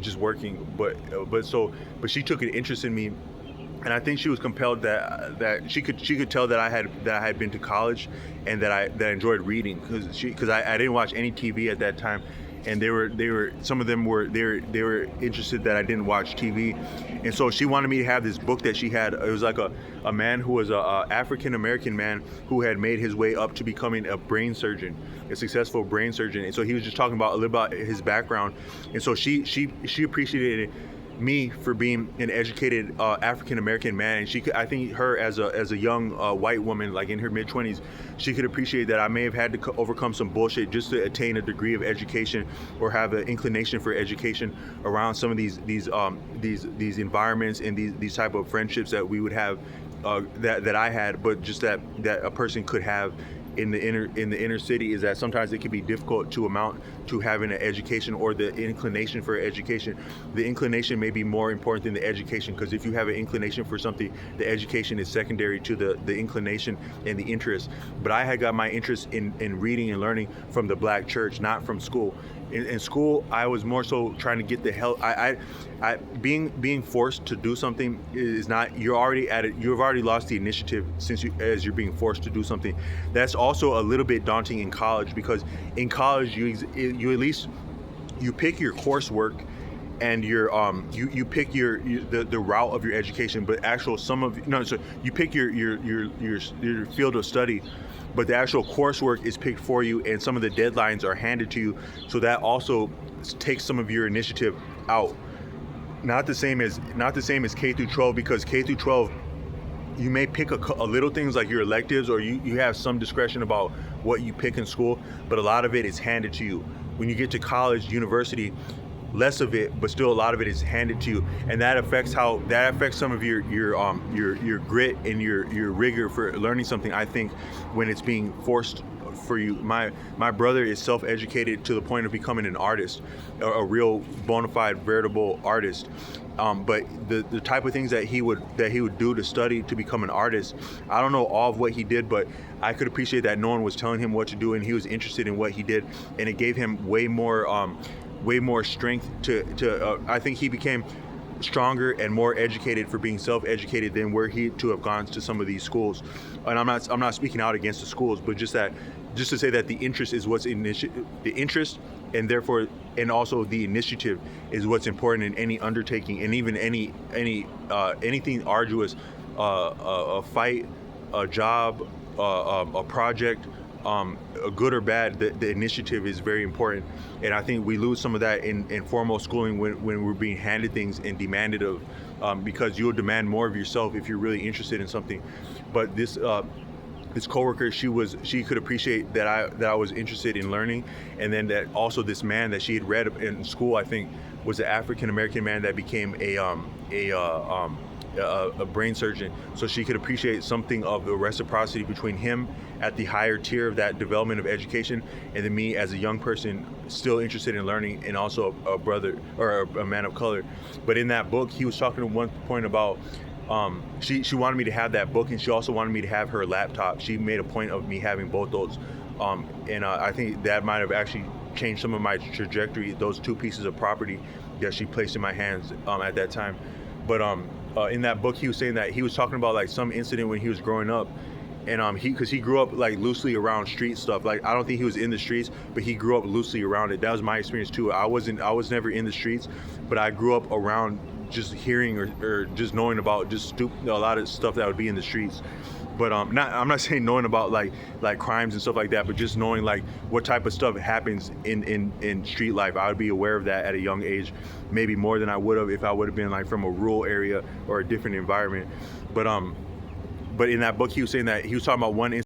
just working. But she took an interest in me, and I think she was compelled that she could tell that I had been to college, and that I enjoyed reading, because I didn't watch any TV at that time, and they were some of them they were interested that I didn't watch TV, and so she wanted me to have this book that she had. It was like a man who was a African American man who had made his way up to becoming a brain surgeon, a successful brain surgeon, and so he was just talking about a little about his background, and so she appreciated me for being an educated African American man, and I think her as a young white woman, like in her mid-20s, she could appreciate that I may have had to overcome some bullshit just to attain a degree of education, or have an inclination for education around some of these environments and these type of friendships that we would have, that I had, but just that a person could have in the inner city, is that sometimes it can be difficult to amount to having an education or the inclination for education. The inclination may be more important than the education, because if you have an inclination for something, the education is secondary to the inclination and the interest. But I had got my interest in reading and learning from the black church, not from school. In school, I was more so trying to get the hell. Being forced to do something is not. You're already at it. You've already lost the initiative as you're being forced to do something. That's also a little bit daunting in college, because in college you at least you pick your coursework, and you pick the route of your education, but you pick your field of study, but the actual coursework is picked for you, and some of the deadlines are handed to you, so that also takes some of your initiative out. Not the same as K through 12, because K through 12 you may pick a little things like your electives, or you have some discretion about what you pick in school, but a lot of it is handed to you. When you get to college, university, less of it, but still a lot of it is handed to you, and that affects some of your grit and your rigor for learning something, I think, when it's being forced for you. My brother is self-educated to the point of becoming an artist, a real bona fide veritable artist, but the type of things that he would do to study to become an artist, I don't know all of what he did, but I could appreciate that no one was telling him what to do, and he was interested in what he did, and it gave him way more strength to I think he became stronger and more educated for being self-educated than were he to have gone to some of these schools. And I'm not speaking out against the schools, but just to say that the interest is what's the interest, and therefore, and also the initiative is what's important in any undertaking, and even anything arduous, a fight, a job, a project, good or bad, the initiative is very important. And I think we lose some of that in formal schooling when we're being handed things and demanded of, because you'll demand more of yourself if you're really interested in something. But this coworker, she could appreciate that I was interested in learning, and then that also this man that she had read in school, I think, was an African American man that became a brain surgeon. So she could appreciate something of the reciprocity between him at the higher tier of that development of education, and then me as a young person still interested in learning, and also a brother or a man of color. But in that book, he was talking at one point about she wanted me to have that book, and she also wanted me to have her laptop. She made a point of me having both those, and I think that might have actually changed some of my trajectory, those two pieces of property that she placed in my hands at that time. But in that book, he was saying that he was talking about like some incident when he was growing up, and because he grew up like loosely around street stuff. Like, I don't think he was in the streets, but he grew up loosely around it. That was my experience too. I was never in the streets, but I grew up around just hearing or just knowing about just a lot of stuff that would be in the streets. But I'm not saying knowing about like crimes and stuff like that, but just knowing like what type of stuff happens in street life. I would be aware of that at a young age, maybe more than I would have if I would have been like from a rural area or a different environment. But in that book, he was saying that he was talking about one